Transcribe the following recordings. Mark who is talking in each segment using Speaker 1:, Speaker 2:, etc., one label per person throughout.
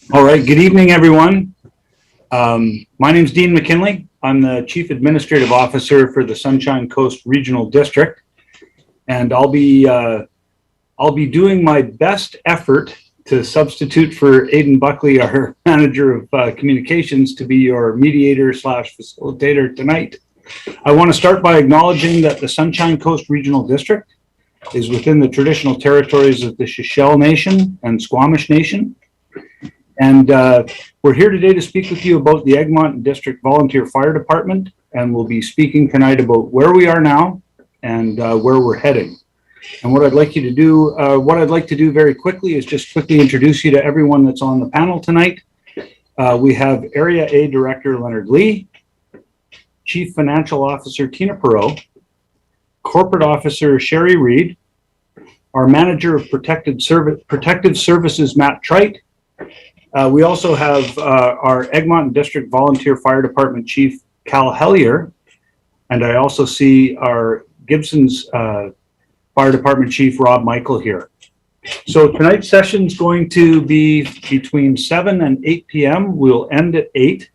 Speaker 1: All right, good evening, everyone. My name is Dean McKinley. I'm the Chief Administrative Officer for the Sunshine Coast Regional District, and I'll be doing my best effort to substitute for Aidan Buckley, our Manager of Communications, to be your mediator slash facilitator tonight. I want to start by acknowledging that the Sunshine Coast Regional District is within the traditional territories of the Shishel Nation and Squamish Nation. And we're here today to speak with you about the Egmont District Volunteer Fire Department, and we'll be speaking tonight about where we are now and where we're heading. And what I'd like to do very quickly is just quickly introduce you to everyone that's on the panel tonight. We have Area A Director Leonard Lee, Chief Financial Officer Tina Perot, Corporate Officer Sherry Reed, our Manager of Protective Services Matt Trite. We also have our Egmont District Volunteer Fire Department Chief Cal Hellier, and I also see our Gibson's Fire Department Chief Rob Michael here. So tonight's session is going to be between 7 and 8 p.m. We'll end at 8.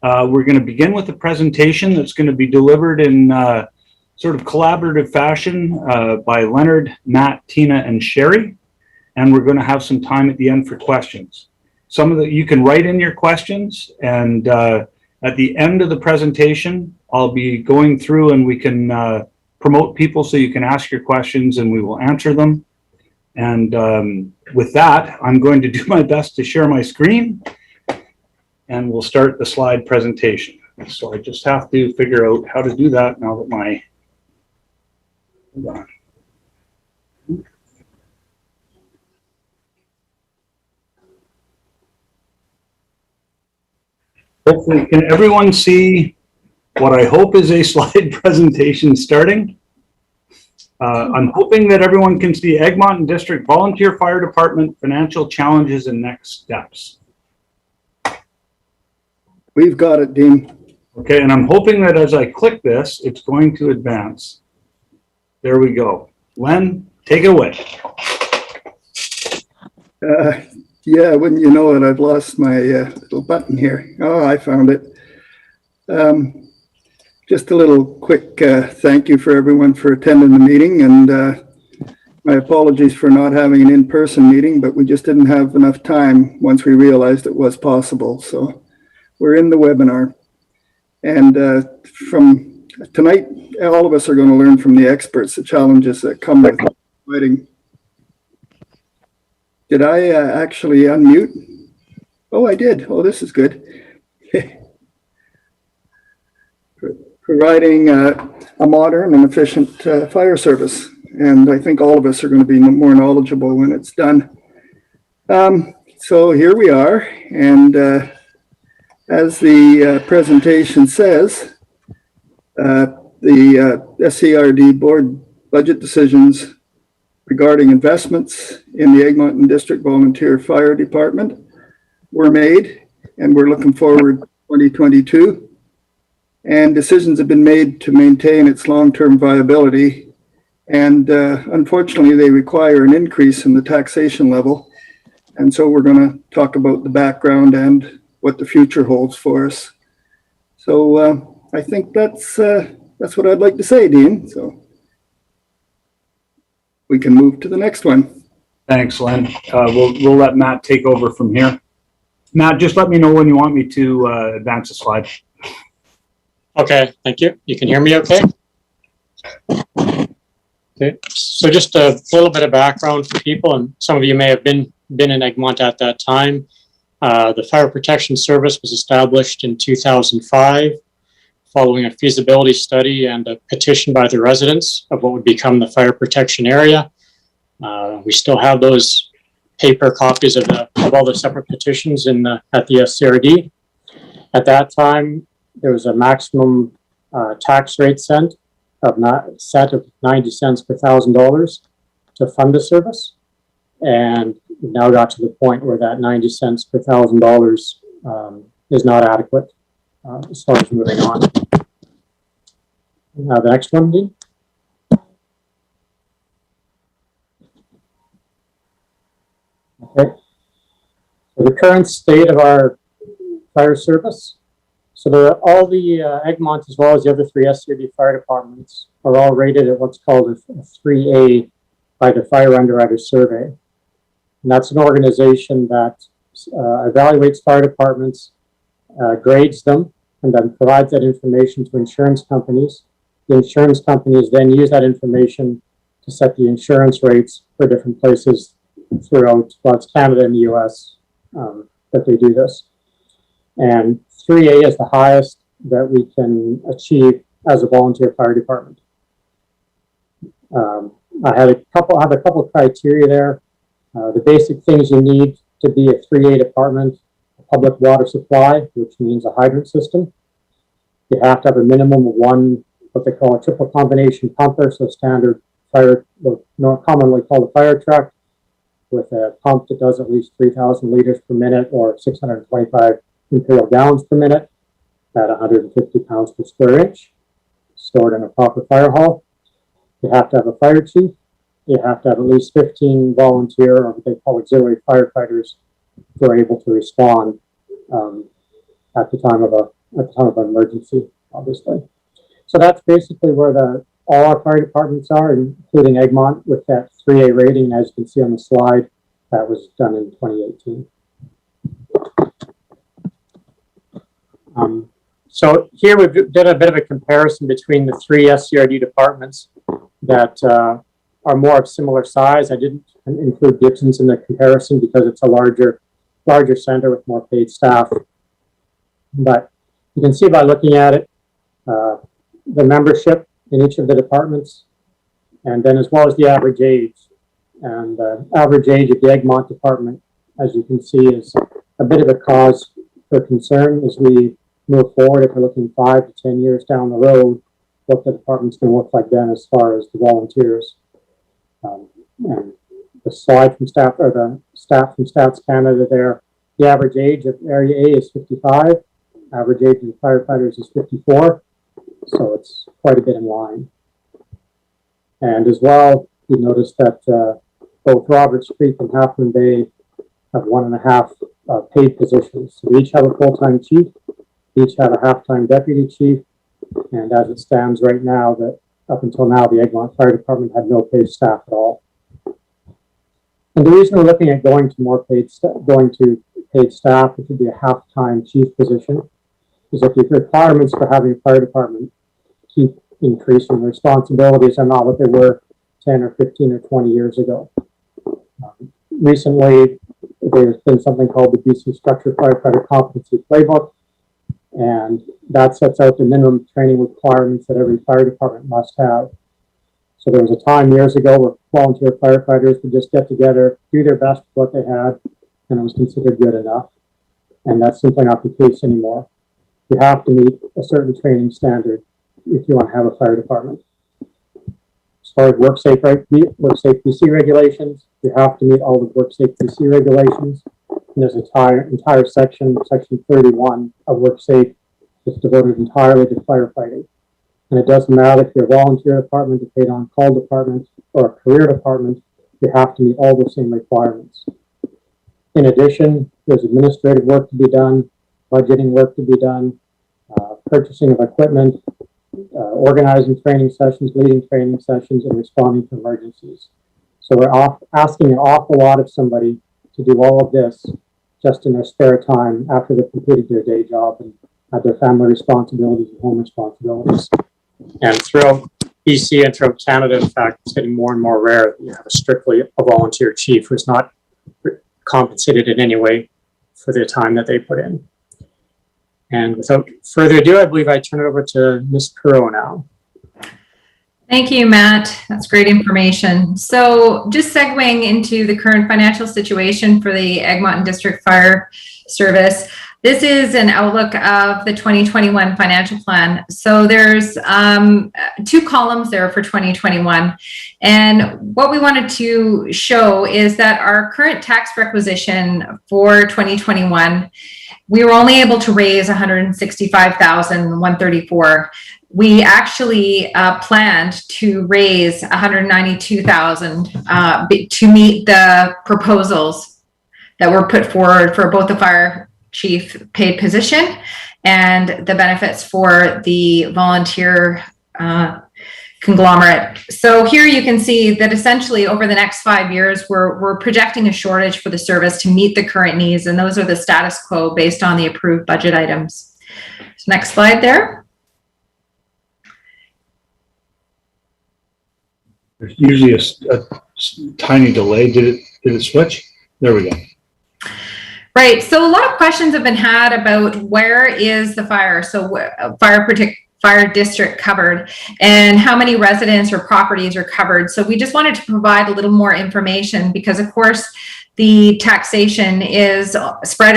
Speaker 1: We're going to begin with a presentation that's going to be delivered in sort of collaborative fashion by Leonard, Matt, Tina, and Sherry. And we're going to have some time at the end for questions. You can write in your questions, and at the end of the presentation, I'll be going through and we can promote people so you can ask your questions and we will answer them. And with that, I'm going to do my best to share my screen, and we'll start the slide presentation. So I just have to figure out how to do that now that hold on. Hopefully, can everyone see what I hope is a slide presentation starting? I'm hoping that everyone can see Egmont District Volunteer Fire Department financial challenges and next steps.
Speaker 2: We've got it, Dean.
Speaker 1: Okay, and I'm hoping that as I click this, it's going to advance. There we go. Len, take it away.
Speaker 2: Yeah, wouldn't you know it, I've lost my little button here. Oh, I found it. Just a little quick thank you for everyone for attending the meeting, and my apologies for not having an in-person meeting, but we just didn't have enough time once we realized it was possible. So we're in the webinar, and from tonight, all of us are going to learn from the experts the challenges that come with fighting. Did I actually unmute? Oh, I did. Oh, this is good. Providing a modern and efficient fire service. And I think all of us are going to be more knowledgeable when it's done. So here we are. And as the presentation says, the SCRD board budget decisions regarding investments in the Egmont District Volunteer Fire Department were made, and we're looking forward to 2022. And decisions have been made to maintain its long-term viability. And unfortunately, they require an increase in the taxation level. And so we're going to talk about the background and what the future holds for us. So I think that's what I'd like to say, Dean. So we can move to the next one.
Speaker 1: Thanks, Len. We'll let Matt take over from here. Matt, just let me know when you want me to advance the slide.
Speaker 3: Okay, thank you. You can hear me okay? Okay, so just a little bit of background for people, and some of you may have been in Egmont at that time. The Fire Protection Service was established in 2005 following a feasibility study and a petition by the residents of what would become the fire protection area. We still have those paper copies of all the separate petitions at the SCRD. At that time, there was a maximum tax rate set of 90 cents per $1,000 to fund the service. And we've now got to the point where that 90 cents per $1,000 is not adequate as far as moving on. The next one, Dean. Okay. The current state of our fire service. So all the Egmont, as well as the other three SCRD fire departments, are all rated at what's called a 3A by the Fire Underwriter Survey. And that's an organization that evaluates fire departments, grades them, and then provides that information to insurance companies. The insurance companies then use that information to set the insurance rates for different places throughout, well, it's Canada and the US that they do this. And 3A is the highest that we can achieve as a volunteer fire department. I have a couple of criteria there. The basic things you need to be a 3A department: a public water supply, which means a hydrant system. You have to have a minimum of one, what they call a triple combination pumper, so standard fire, more commonly called a fire truck, with a pump that does at least 3,000 liters per minute or 625 imperial gallons per minute at 150 pounds per square inch, stored in a proper fire hall. You have to have a fire chief. You have to have at least 15 volunteer, or what they call auxiliary firefighters, who are able to respond at the time of an emergency, obviously. So that's basically where all our fire departments are, including Egmont, with that 3A rating, as you can see on the slide. That was done in 2018. So here we did a bit of a comparison between the three SCRD departments that are more of similar size. I didn't include Gibson's in the comparison because it's a larger center with more paid staff. But you can see by looking at it, the membership in each of the departments, and then as well as the average age. And the average age of the Egmont department, as you can see, is a bit of a cause for concern as we move forward. If we're looking 5 to 10 years down the road, what the department's going to look like then as far as the volunteers. And the slide from staff, or the staff from Stats Canada there, the average age of Area A is 55. Average age of the firefighters is 54. So it's quite a bit in line. And as well, you notice that both Roberts Creek and Half Moon Bay have 1.5 paid positions. So they each have a full-time chief, each have a half-time deputy chief, and as it stands right now, that up until now, the Egmont Fire Department had no paid staff at all. And the reason we're looking at going to paid staff, which would be a half-time chief position, is that the requirements for having a fire department keep increasing. The responsibilities are not what they were 10 or 15 or 20 years ago. Recently, there's been something called the BC Structured Firefighter Competency Playbook, and that sets out the minimum training requirements that every fire department must have. So there was a time years ago where volunteer firefighters would just get together, do their best with what they had, and it was considered good enough. And that's simply not the case anymore. You have to meet a certain training standard if you want to have a fire department. As far as WorkSafe BC regulations, you have to meet all the WorkSafe BC regulations. And there's an entire section 31 of WorkSafe that's devoted entirely to firefighting. And it doesn't matter if you're a volunteer department, a paid on-call department, or a career department, you have to meet all the same requirements. In addition, there's administrative work to be done, budgeting work to be done, purchasing of equipment, organizing training sessions, leading training sessions, and responding to emergencies. So we're asking an awful lot of somebody to do all of this just in their spare time after they've completed their day job and had their family responsibilities and home responsibilities. And throughout BC and throughout Canada, in fact, it's getting more and more rare that you have strictly a volunteer chief who's not compensated in any way for the time that they put in. And without further ado, I believe I turn it over to Ms. Perot now.
Speaker 4: Thank you, Matt. That's great information. So just segueing into the current financial situation for the Egmont District Fire Service, this is an outlook of the 2021 financial plan. So there's 2 columns there for 2021. And what we wanted to show is that our current tax requisition for 2021, we were only able to raise $165,134. We actually planned to raise $192,000 to meet the proposals that were put forward for both the fire chief paid position and the benefits for the volunteer conglomerate. So here you can see that essentially over the next 5 years, we're projecting a shortage for the service to meet the current needs. And those are the status quo based on the approved budget items. So next slide there.
Speaker 1: There's usually a tiny delay. Did it switch? There we go.
Speaker 4: Right. So a lot of questions have been had about where is the fire? So fire district covered and how many residents or properties are covered. So we just wanted to provide a little more information because of course the taxation is spread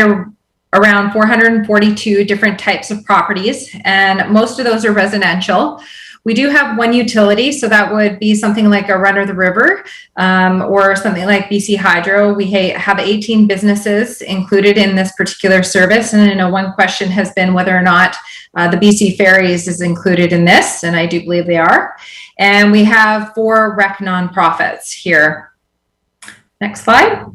Speaker 4: around 442 different types of properties and most of those are residential. We do have one utility, so that would be something like a Run of the River or something like BC Hydro. We have 18 businesses included in this particular service. And I know one question has been whether or not the BC Ferries is included in this, and I do believe they are. And we have 4 rec nonprofits here. Next slide.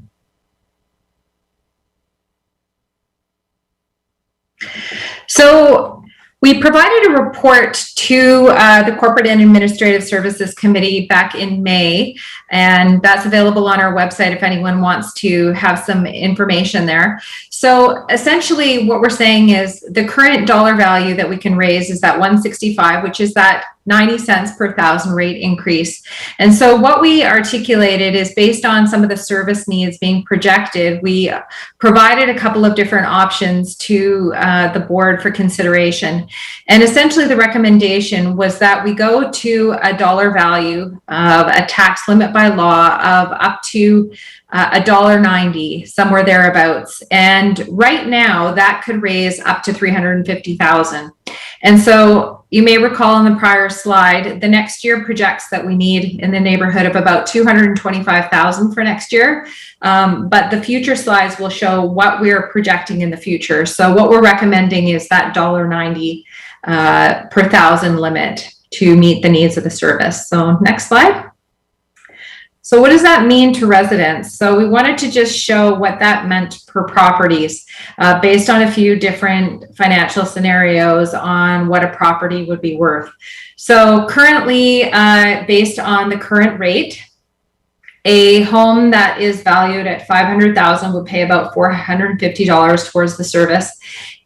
Speaker 4: So we provided a report to the Corporate and Administrative Services Committee back in May, and that's available on our website if anyone wants to have some information there. So essentially what we're saying is the current dollar value that we can raise is that 165, which is that 90 cents per thousand rate increase. And so what we articulated is based on some of the service needs being projected, we provided a couple of different options to the board for consideration. And essentially the recommendation was that we go to a dollar value of a tax limit by law of up to $1.90, somewhere thereabouts. And right now that could raise up to $350,000. And so you may recall in the prior slide, the next year projects that we need in the neighborhood of about $225,000 for next year. But the future slides will show what we're projecting in the future. So what we're recommending is that $1.90 per thousand limit to meet the needs of the service. So next slide. So what does that mean to residents? So we wanted to just show what that meant per properties based on a few different financial scenarios on what a property would be worth. So currently, based on the current rate, a home that is valued at $500,000 would pay about $450 towards the service.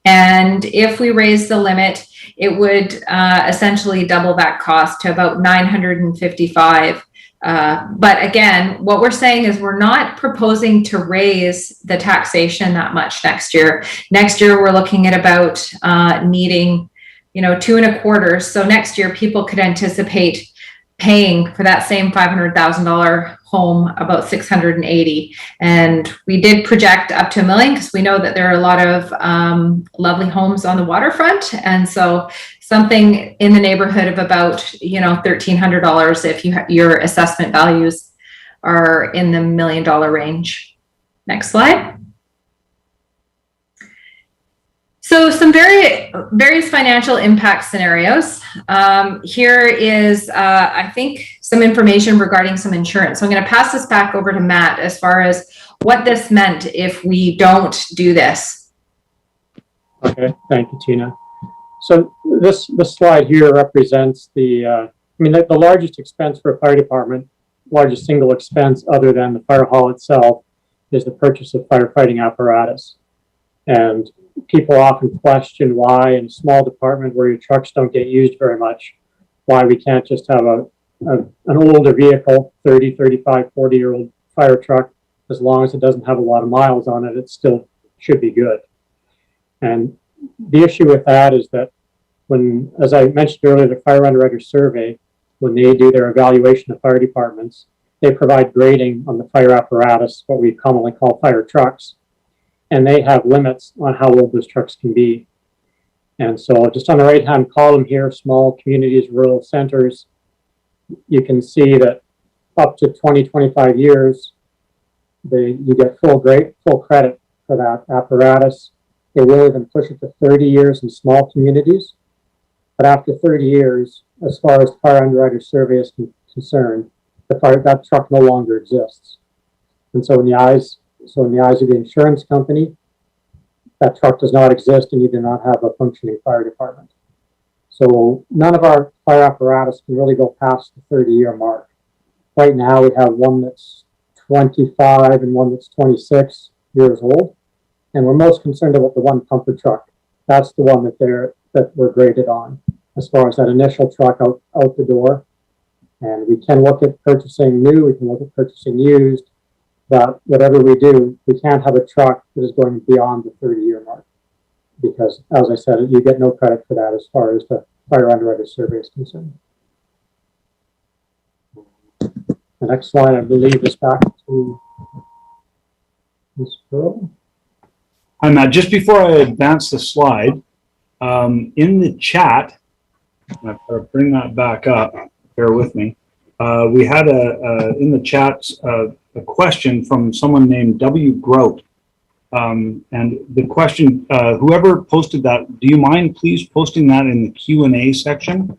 Speaker 4: And if we raise the limit, it would essentially double that cost to about $955. But again, what we're saying is we're not proposing to raise the taxation that much next year. Next year, we're looking at about needing, 2.25. So next year, people could anticipate paying for that same $500,000 home about $680. And we did project up to $1 million because we know that there are a lot of lovely homes on the waterfront. And so something in the neighborhood of about, $1,300 if your assessment values are in the $1 million range. Next slide. So some various financial impact scenarios. Here is, I think, some information regarding some insurance. So I'm going to pass this back over to Matt as far as what this meant if we don't do this.
Speaker 3: Okay, thank you, Tina. So this slide here represents the largest expense for a fire department, largest single expense other than the fire hall itself, is the purchase of firefighting apparatus. And people often question why in a small department where your trucks don't get used very much, why we can't just have an older vehicle, 30, 35, 40-year-old fire truck, as long as it doesn't have a lot of miles on it, it still should be good. And the issue with that is that when, as I mentioned earlier, the Fire Underwriter Survey, when they do their evaluation of fire departments, they provide grading on the fire apparatus, what we commonly call fire trucks. And they have limits on how old those trucks can be. And so just on the right-hand column here, small communities, rural centers, you can see that up to 20, 25 years, you get full credit for that apparatus. They will even push it to 30 years in small communities. But after 30 years, as far as the Fire Underwriter Survey is concerned, that truck no longer exists. And so in the eyes So in the eyes of the insurance company, that truck does not exist and you do not have a functioning fire department. So none of our fire apparatus can really go past the 30-year mark. Right now we have one that's 25 and one that's 26 years old. And we're most concerned about the one pumper truck. That's the one that we're graded on as far as that initial truck out the door. And we can look at purchasing new, we can look at purchasing used, but whatever we do, we can't have a truck that is going beyond the 30-year mark. Because as I said, you get no credit for that as far as the fire underwriter survey is concerned. The next slide, I believe, is back to Ms. Pearl.
Speaker 1: Hi, Matt. Just before I advance the slide, in the chat, I've got to bring that back up. Bear with me. We had in the chat a question from someone named W. Grote. And the question, whoever posted that, do you mind please posting that in the Q&A section?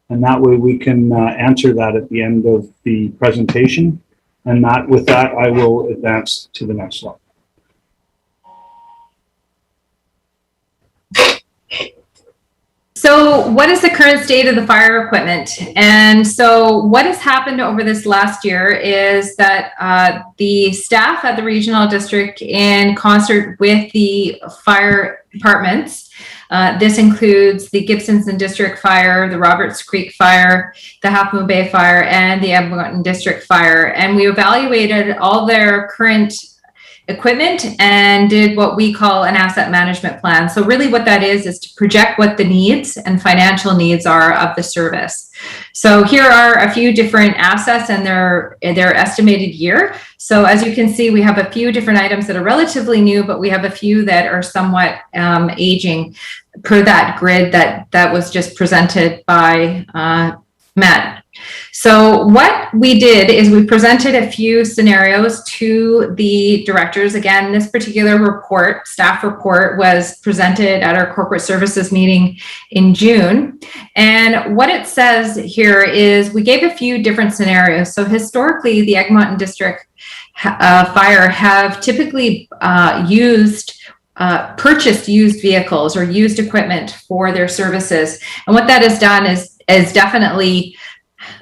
Speaker 1: And that way we can answer that at the end of the presentation. And with that, I will advance to the next slide.
Speaker 4: So what is the current state of the fire equipment? And so what has happened over this last year is that the staff at the regional district, in concert with the fire departments, this includes the Gibsonson District Fire, the Roberts Creek Fire, the Half Moon Bay Fire, and the Egmont District Fire. And we evaluated all their current equipment and did what we call an asset management plan. So really what that is to project what the needs and financial needs are of the service. So here are a few different assets and their estimated year. So as you can see, we have a few different items that are relatively new, but we have a few that are somewhat aging per that grid that was just presented by Matt. So what we did is we presented a few scenarios to the directors. Again, this particular report, staff report, was presented at our corporate services meeting in June. And what it says here is we gave a few different scenarios. So historically, the Egmont District Fire have typically purchased used vehicles or used equipment for their services. And what that has done is definitely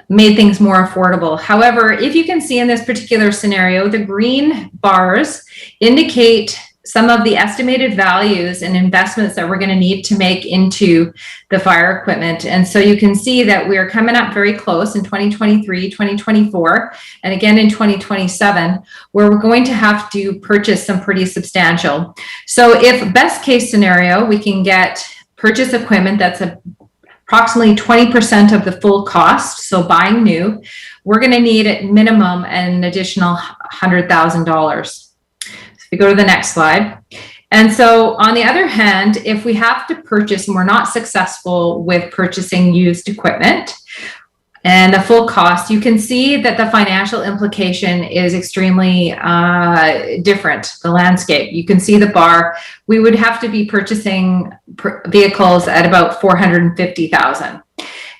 Speaker 4: made things more affordable. However, if you can see in this particular scenario, the green bars indicate some of the estimated values and investments that we're going to need to make into the fire equipment. And so you can see that we're coming up very close in 2023, 2024, and again in 2027, where we're going to have to purchase some pretty substantial. So if best case scenario, we can purchase equipment that's approximately 20% of the full cost, so buying new, we're going to need at minimum an additional $100,000. So if we go to the next slide. And so on the other hand, if we have to purchase and we're not successful with purchasing used equipment and the full cost, you can see that the financial implication is extremely different, the landscape. You can see the bar. We would have to be purchasing vehicles at about $450,000.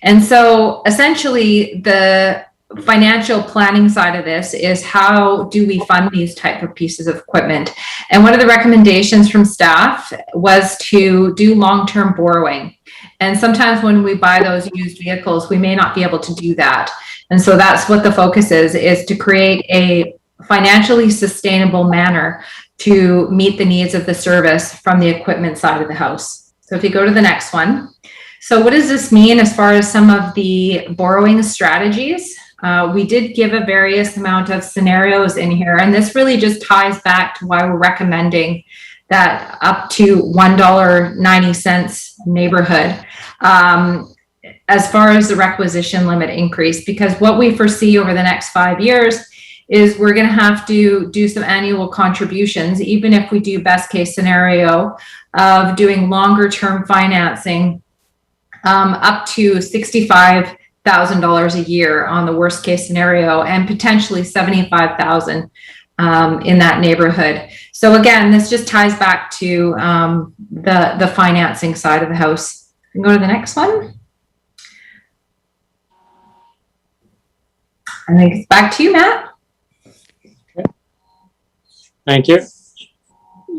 Speaker 4: And so essentially the financial planning side of this is how do we fund these type of pieces of equipment? And one of the recommendations from staff was to do long-term borrowing. And sometimes when we buy those used vehicles, we may not be able to do that. And so that's what the focus is to create a financially sustainable manner to meet the needs of the service from the equipment side of the house. So if you go to the next one. So what does this mean as far as some of the borrowing strategies? We did give a various amount of scenarios in here, and this really just ties back to why we're recommending that up to $1.90 neighborhood as far as the requisition limit increase, because what we foresee over the next 5 years is we're going to have to do some annual contributions, even if we do best case scenario of doing longer term financing up to $65,000 a year on the worst case scenario, and potentially $75,000 in that neighborhood. So again, this just ties back to the financing side of the house. You can go to the next one. I think it's back to you, Matt.
Speaker 3: Thank you.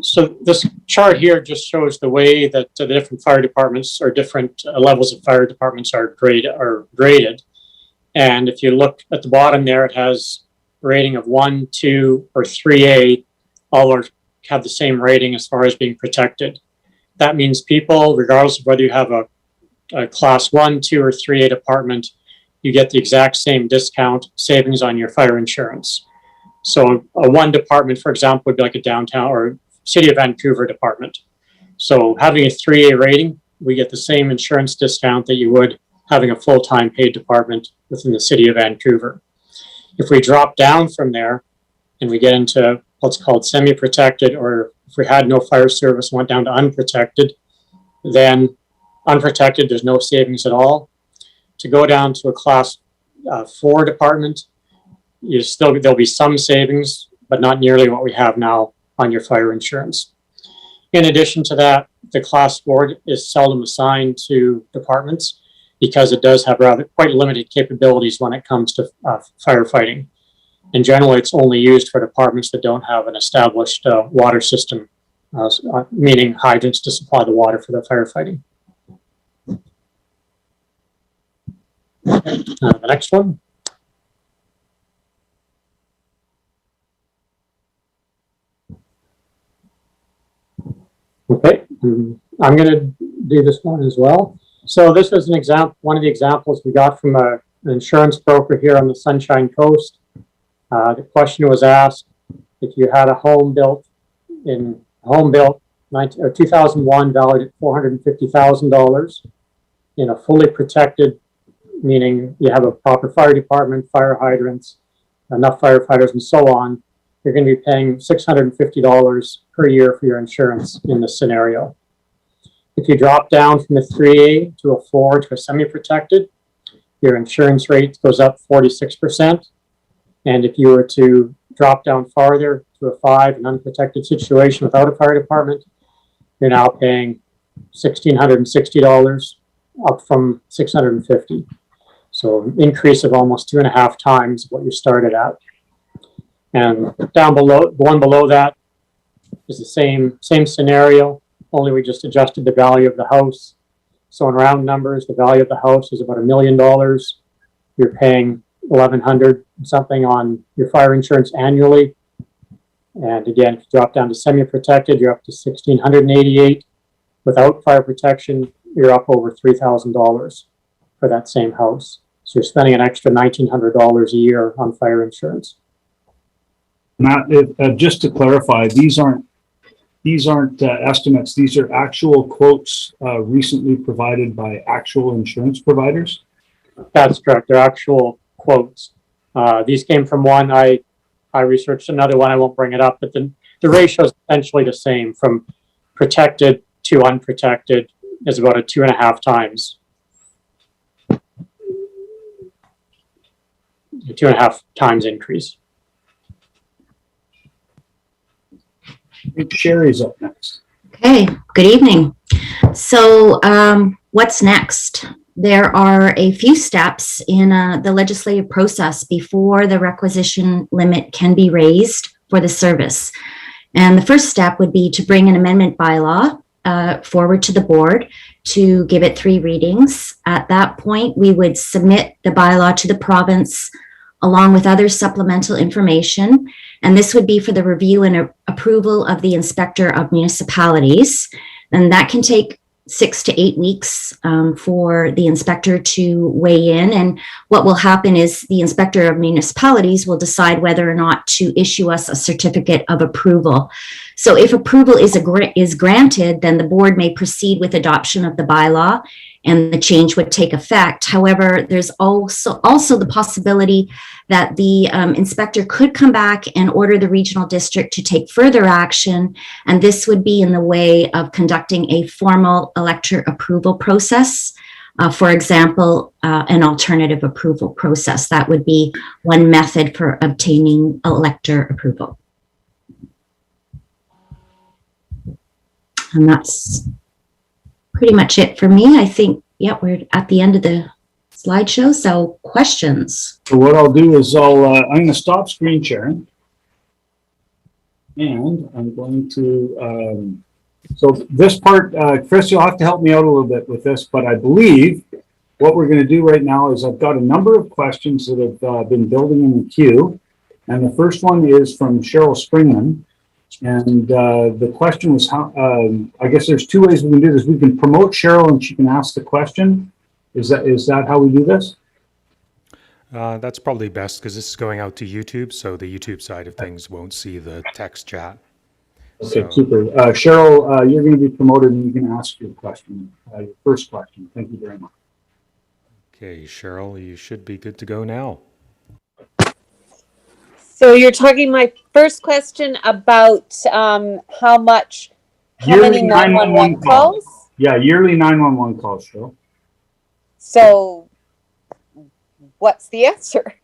Speaker 3: So this chart here just shows the way that the different fire departments or different levels of fire departments are graded. And if you look at the bottom there, it has a rating of 1, 2, or 3A. All have the same rating as far as being protected. That means people, regardless of whether you have a class 1, 2, or 3A department, you get the exact same discount savings on your fire insurance. So a 1 department, for example, would be like a downtown or City of Vancouver department. So having a 3A rating, we get the same insurance discount that you would having a full-time paid department within the City of Vancouver. If we drop down from there and we get into what's called semi-protected, or if we had no fire service, went down to unprotected, then unprotected, there's no savings at all. To go down to a class 4 department, there'll be some savings, but not nearly what we have now on your fire insurance. In addition to that, the class 4 is seldom assigned to departments because it does have quite limited capabilities when it comes to firefighting. And generally, it's only used for departments that don't have an established water system, meaning hydrants to supply the water for the firefighting. The next one. Okay, I'm going to do this one as well. So this was an example, one of the examples we got from an insurance broker here on the Sunshine Coast. The question was asked, if you had a home built 2001 valued at $450,000 in a fully protected, meaning you have a proper fire department, fire hydrants, enough firefighters, and so on, you're going to be paying $650 per year for your insurance in this scenario. If you drop down from a 3A to a 4 to a semi-protected, your insurance rate goes up 46%. And if you were to drop down farther to a 5, an unprotected situation without a fire department, you're now paying $1,660 up from $650. So an increase of almost 2.5 times what you started at. And down below, the one below that is the same scenario, only we just adjusted the value of the house. So in round numbers, the value of the house is about $1 million. You're paying $1,100 something on your fire insurance annually. And again, if you drop down to semi-protected, you're up to $1,688. Without fire protection, you're up over $3,000 for that same house. So you're spending an extra $1,900 a year on fire insurance.
Speaker 1: Matt, just to clarify, these aren't estimates. These are actual quotes recently provided by actual insurance providers.
Speaker 3: That's correct. They're actual quotes. These came from one. I researched another one. I won't bring it up, but the ratio is essentially the same. From protected to unprotected is about a 2.5 times. 2.5 times increase.
Speaker 1: Sherry's up next.
Speaker 5: Okay, good evening. So what's next? There are a few steps in the legislative process before the requisition limit can be raised for the service. And the first step would be to bring an amendment bylaw forward to the board to give it 3 readings. At that point, we would submit the bylaw to the province along with other supplemental information. And this would be for the review and approval of the Inspector of Municipalities. And that can take 6 to 8 weeks for the inspector to weigh in. And what will happen is the Inspector of Municipalities will decide whether or not to issue us a certificate of approval. So if approval is granted, then the board may proceed with adoption of the bylaw and the change would take effect. However, there's also the possibility that the inspector could come back and order the regional district to take further action, and this would be in the way of conducting a formal elector approval process. For example, an alternative approval process. That would be one method for obtaining elector approval. And that's pretty much it for me. I think, yeah, we're at the end of the slideshow. So questions?
Speaker 1: So what I'll do is I'm going to stop screen sharing. And I'm going to, so this part, Chris, you'll have to help me out a little bit with this, but I believe what we're going to do right now is I've got a number of questions that have been building in the queue. And the first one is from Cheryl Springman. And the question was how, I guess there's two ways we can do this. We can promote Cheryl and she can ask the question. Is that how we do this?
Speaker 6: That's probably best because this is going out to YouTube, so the YouTube side of things won't see the text chat.
Speaker 1: Okay,
Speaker 6: So-
Speaker 1: super. Cheryl, you're going to be promoted and you can ask your question, your first question. Thank you very much.
Speaker 6: Okay, Cheryl, you should be good to go now.
Speaker 7: So you're talking my first question about how
Speaker 1: Yearly
Speaker 7: many 911 calls?
Speaker 1: Yeah, yearly 911 calls, Cheryl.
Speaker 7: So what's the answer?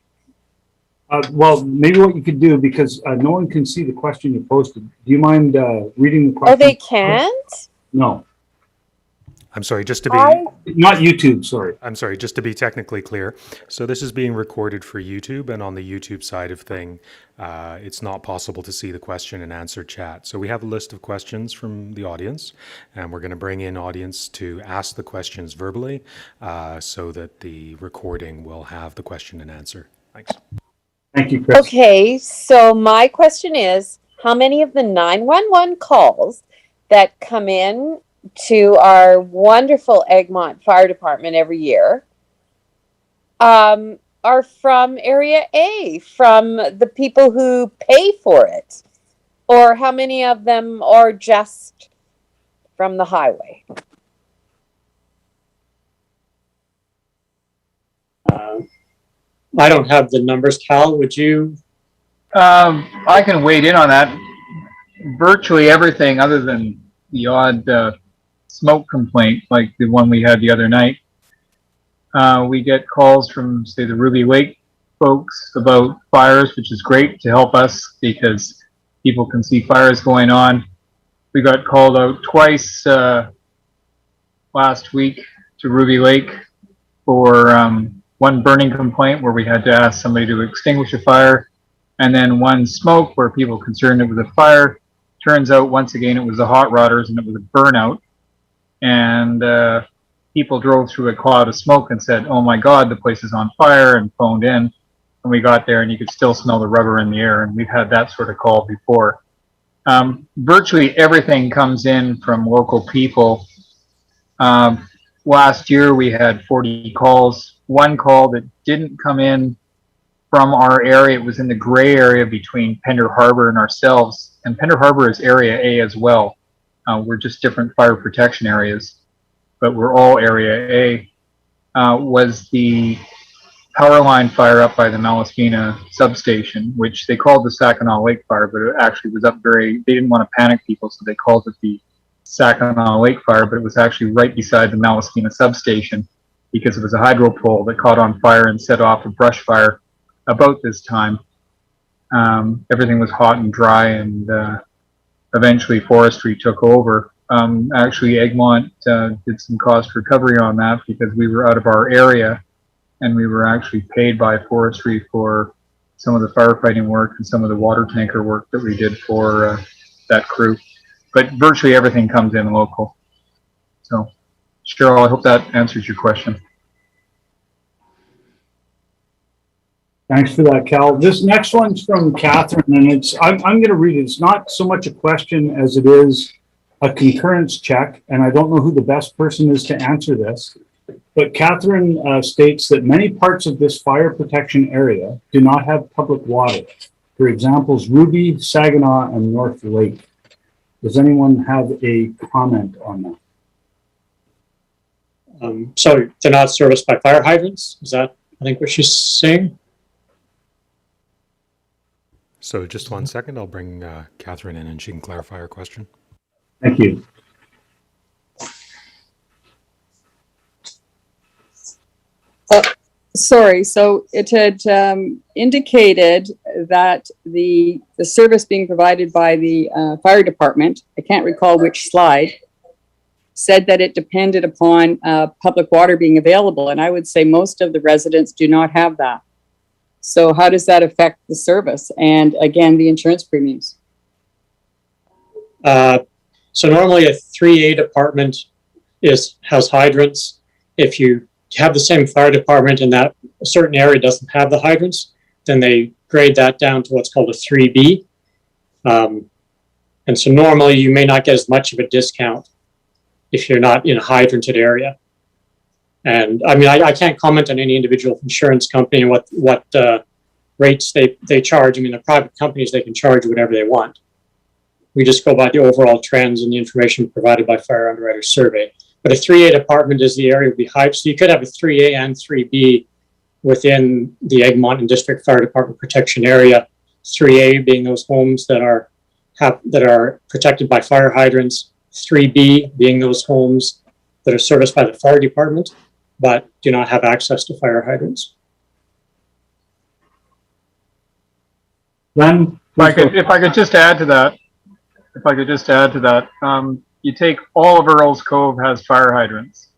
Speaker 1: Well, maybe what you could do, because no one can see the question you posted. Do you mind reading the question?
Speaker 7: Oh, they can't?
Speaker 1: No,
Speaker 6: I'm sorry, just to be
Speaker 1: not YouTube, sorry.
Speaker 6: I'm sorry, just to be technically clear. So this is being recorded for YouTube, and on the YouTube side of thing, it's not possible to see the question and answer chat. So we have a list of questions from the audience, and we're going to bring in audience to ask the questions verbally, so that the recording will have the question and answer. Thanks.
Speaker 1: Thank you, Chris.
Speaker 7: Okay, so my question is, how many of the 911 calls that come in to our wonderful Egmont Fire Department every year are from Area A, from the people who pay for it? Or how many of them are just from the highway?
Speaker 3: I don't have the numbers. Cal, would you?
Speaker 8: I can wade in on that. Virtually everything other than the odd smoke complaint like the one we had the other night. We get calls from, say, the Ruby Lake folks about fires, which is great to help us because people can see fires going on. We got called out twice last week to Ruby Lake for one burning complaint where we had to ask somebody to extinguish a fire, and then one smoke where people concerned it was a fire. Turns out, once again, it was the hot rodders and it was a burnout. And people drove through a cloud of smoke and said, "Oh my God, the place is on fire," and phoned in. And we got there and you could still smell the rubber in the air. And we've had that sort of call before. Virtually everything comes in from local people. Last year we had 40 calls. One call that didn't come in from our area, it was in the gray area between Pender Harbor and ourselves. And Pender Harbor is Area A as well. We're just different fire protection areas, but we're all Area A. Was the power line fire up by the Malaspina substation, which they called the Saginaw Lake Fire, but it actually was up they didn't want to panic people, so they called it the Saginaw Lake Fire, but it was actually right beside the Malaspina substation because it was a hydro pole that caught on fire and set off a brush fire about this time. Everything was hot and dry, and eventually forestry took over. Actually, Egmont did some cost recovery on that because we were out of our area and we were actually paid by forestry for some of the firefighting work and some of the water tanker work that we did for that crew. But virtually everything comes in local. So, Cheryl, I hope that answers your question.
Speaker 1: Thanks for that, Cal. This next one's from Catherine, and I'm going to read it. It's not so much a question as it is a concurrence check, and I don't know who the best person is to answer this. But Catherine states that many parts of this fire protection area do not have public water. For examples, Ruby, Saginaw, and North Lake. Does anyone have a comment on that?
Speaker 3: So they're not serviced by fire hydrants? Is that, I think, what she's saying?
Speaker 6: So just 1 second, I'll bring Catherine in and she can clarify her question.
Speaker 1: Thank you.
Speaker 9: Sorry, so it had indicated that the service being provided by the fire department, I can't recall which slide, said that it depended upon public water being available. And I would say most of the residents do not have that. So how does that affect the service? And again, the insurance premiums?
Speaker 3: So normally a 3A department has hydrants. If you have the same fire department and that a certain area doesn't have the hydrants, then they grade that down to what's called a 3B. And so normally you may not get as much of a discount if you're not in a hydranted area. And I mean, I can't comment on any individual insurance company and what rates they charge. I mean, the private companies, they can charge whatever they want. We just go by the overall trends and the information provided by Fire Underwriter Survey. But a 3A department is the area would be high. So you could have a 3A and 3B within the Egmont and District Fire Department protection area. 3A being those homes that are protected by fire hydrants. 3B being those homes that are serviced by the fire department, but do not have access to fire hydrants.
Speaker 1: Glenn?
Speaker 8: If I could just add to that, you take all of Earl's Cove has fire hydrants.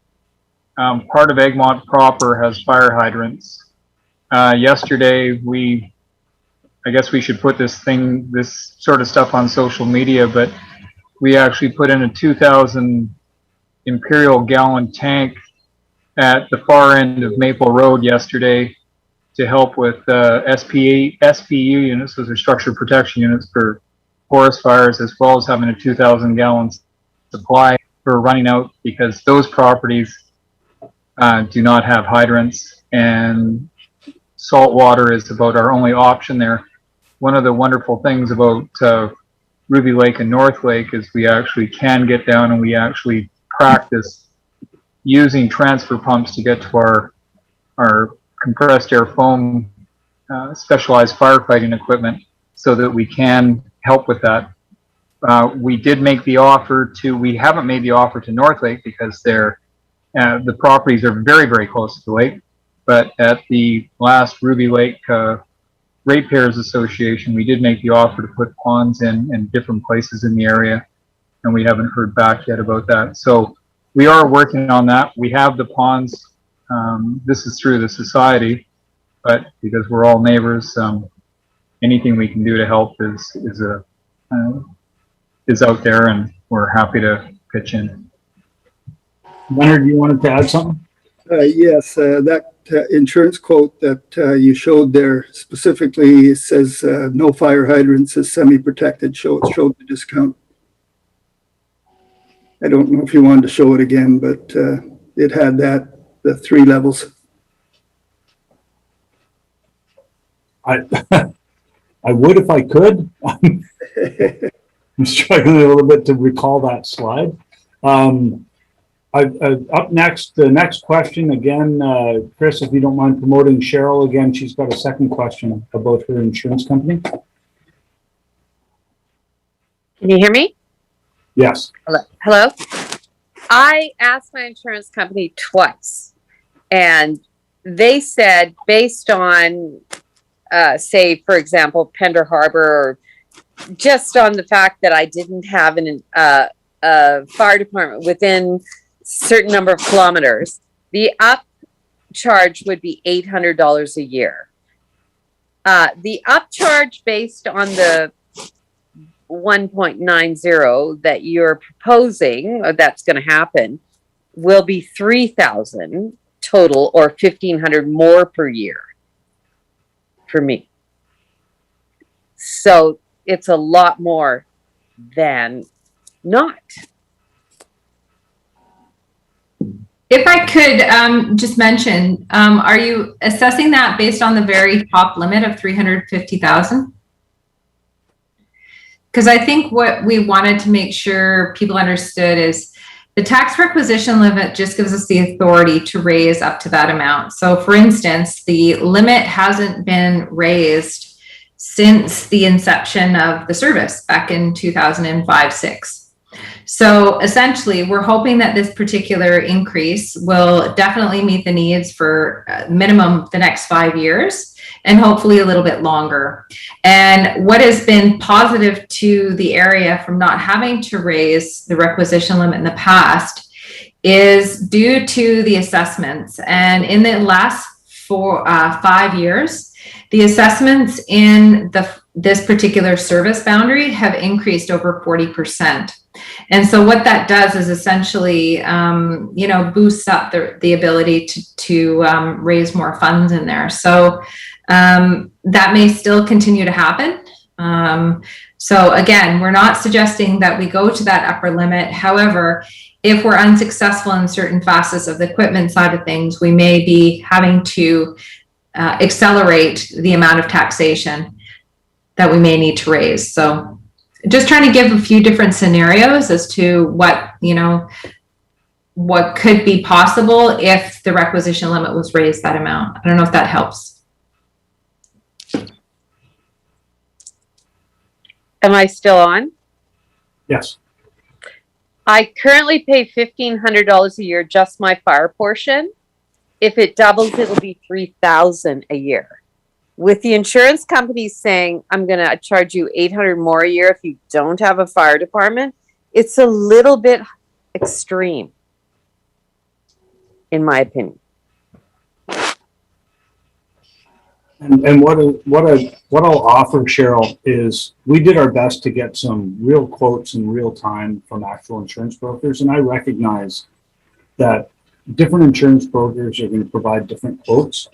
Speaker 8: Part of Egmont proper has fire hydrants. Yesterday, I guess we should put this sort of stuff on social media, but we actually put in a 2,000 Imperial gallon tank at the far end of Maple Road yesterday to help with SPU units, those are structure protection units for forest fires, as well as having a 2,000 gallon supply for running out because those properties do not have hydrants, and salt water is about our only option there. One of the wonderful things about Ruby Lake and North Lake is we actually can get down and we actually practice using transfer pumps to get to our compressed air foam specialized firefighting equipment so that we can help with that. We did make the offer we haven't made the offer to North Lake because the properties are very, very close to the lake. But at the last Ruby Lake Ratepayers Association, we did make the offer to put ponds in different places in the area, and we haven't heard back yet about that. So we are working on that. We have the ponds. This is through the society, but because we're all neighbors, anything we can do to help is out there, and we're happy to pitch in.
Speaker 1: Leonard, you wanted to add something?
Speaker 2: Yes, that insurance quote that you showed there specifically says no fire hydrants is semi-protected. Showed the discount. I don't know if you wanted to show it again, but it had the 3 levels.
Speaker 1: I would if I could. I'm struggling a little bit to recall that slide. Up next, the next question again, Chris, if you don't mind promoting Cheryl again, she's got a second question about her insurance company.
Speaker 7: Can you hear me?
Speaker 1: Yes.
Speaker 7: Hello? I asked my insurance company twice, and they said based on, say, for example, Pender Harbor, or just on the fact that I didn't have a fire department within certain number of kilometers, the upcharge would be $800 a year. The upcharge based on the 1.90 that you're proposing, that's going to happen, will be $3,000 total, or $1,500 more per year for me. So it's a lot more than not.
Speaker 4: If I could just mention, are you assessing that based on the very top limit of 350,000? Because I think what we wanted to make sure people understood is the tax requisition limit just gives us the authority to raise up to that amount. So for instance, the limit hasn't been raised since the inception of the service back in 2005-06. So essentially, we're hoping that this particular increase will definitely meet the needs for minimum the next 5 years and hopefully a little bit longer. And what has been positive to the area from not having to raise the requisition limit in the past is due to the assessments. And in the last 5 years, the assessments in the this particular service boundary have increased over 40%. And so what that does is essentially, boosts up the ability to raise more funds in there. So that may still continue to happen. So again, we're not suggesting that we go to that upper limit. However, if we're unsuccessful in certain facets of the equipment side of things, we may be having to accelerate the amount of taxation that we may need to raise. So just trying to give a few different scenarios as to what could be possible if the requisition limit was raised that amount. I don't know if that helps.
Speaker 7: Am I still on?
Speaker 1: Yes.
Speaker 7: I currently pay $1,500 a year, just my fire portion. If it doubles, it'll be $3,000 a year. With the insurance companies saying, I'm going to charge you $800 more a year if you don't have a fire department, it's a little bit extreme, in my opinion.
Speaker 1: And what I'll offer, Cheryl, is we did our best to get some real quotes in real time from actual insurance brokers, and I recognize that different insurance brokers are going to provide different quotes.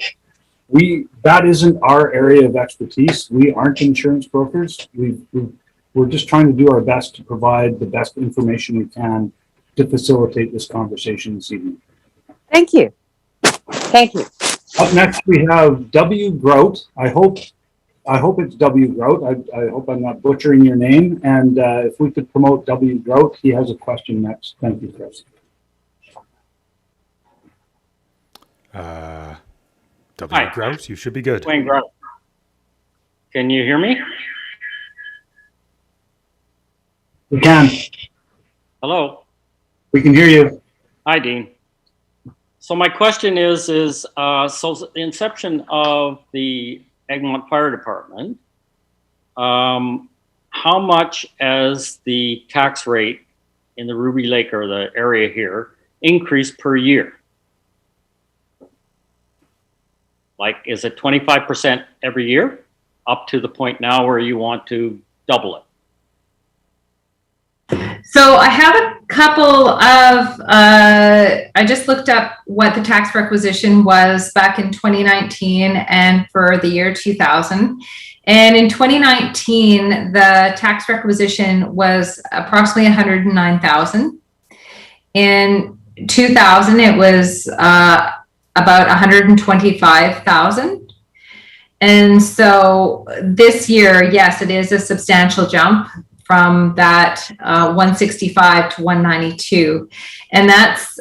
Speaker 1: That isn't our area of expertise. We aren't insurance brokers. We're just trying to do our best to provide the best information we can to facilitate this conversation this evening.
Speaker 7: Thank you. Thank you.
Speaker 1: Up next, we have W. Grout. I hope it's W. Grout. I hope I'm not butchering your name. And if we could promote W. Grout, he has a question next. Thank you, Chris.
Speaker 6: W.
Speaker 10: Hi.
Speaker 6: Grout, you should be good.
Speaker 10: Wayne Grout. Can you hear me?
Speaker 1: We can.
Speaker 10: Hello.
Speaker 1: We can hear you.
Speaker 10: Hi, Dean. So my question is so the inception of the Egmont Fire Department, how much as the tax rate in the Ruby Lake or the area here increased per year? Like, is it 25% every year up to the point now where you want to double it?
Speaker 4: So I have a couple of, I just looked up what the tax requisition was back in 2019 and for the year 2000. And in 2019, the tax requisition was approximately 109,000. In 2000, it was about 125,000. And so this year, yes, it is a substantial jump from that 165 to 192. And that's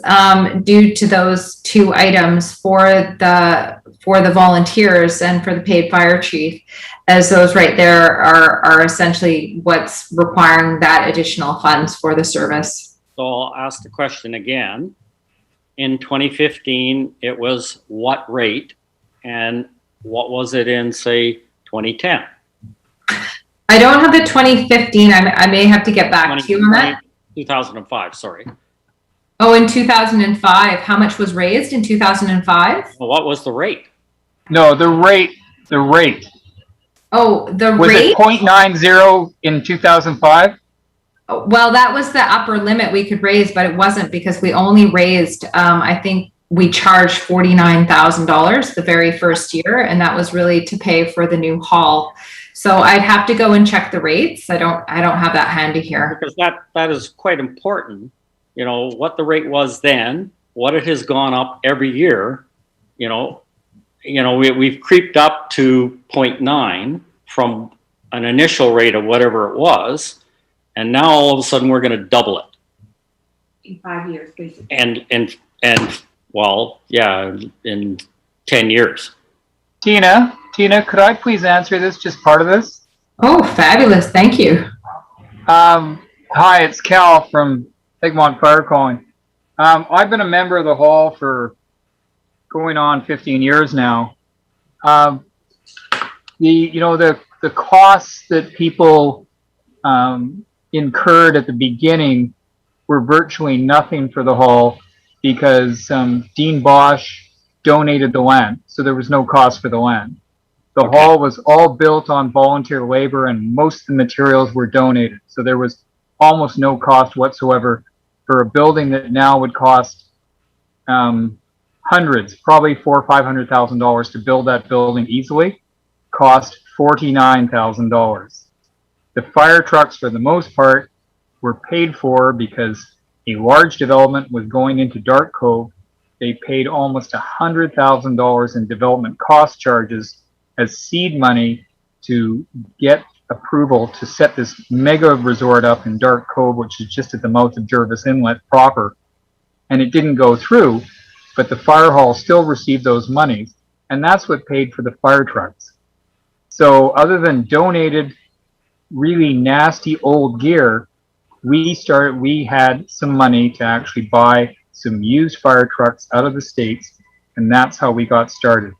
Speaker 4: due to those two items for the volunteers and for the paid fire chief, as those right there are essentially what's requiring that additional funds for the service.
Speaker 10: So I'll ask the question again. In 2015, it was what rate, and what was it in, say, 2010?
Speaker 4: I don't have the 2015. I may have to get back to you on that.
Speaker 10: 2005, sorry.
Speaker 4: Oh, in 2005, how much was raised in 2005?
Speaker 10: Well, what was the rate?
Speaker 8: No, the rate.
Speaker 4: Oh, the
Speaker 8: Was
Speaker 4: rate?
Speaker 8: it 0.90 in 2005?
Speaker 4: Well, that was the upper limit we could raise, but it wasn't because we only raised, I think we charged $49,000 the very first year, and that was really to pay for the new hall. So I'd have to go and check the rates. I don't have that handy here.
Speaker 10: Because that is quite important. You know, what the rate was then, what it has gone up every year. We've creeped up to 0.9 from an initial rate of whatever it was. And now all of a sudden we're going to double it.
Speaker 4: In 5 years, basically.
Speaker 10: And well, yeah, in 10 years.
Speaker 8: Tina, could I please answer this, just part of this?
Speaker 4: Oh, fabulous. Thank you.
Speaker 8: Hi, it's Cal from Egmont Fire calling. I've been a member of the hall for going on 15 years now. The costs that people incurred at the beginning were virtually nothing for the hall because Dean Bosch donated the land, so there was no cost for the land. The
Speaker 10: Okay.
Speaker 8: hall was all built on volunteer labor and most of the materials were donated. So there was almost no cost whatsoever for a building that now would cost hundreds, probably $400,000 or $500,000 to build that building easily, cost $49,000. The fire trucks, for the most part, were paid for because a large development was going into Dark Cove. They paid almost $100,000 in development cost charges as seed money to get approval to set this mega resort up in Dark Cove, which is just at the mouth of Jervis Inlet proper. And it didn't go through, but the fire hall still received those monies, and that's what paid for the fire trucks. So other than donated really nasty old gear, we had some money to actually buy some used fire trucks out of the States, and that's how we got started.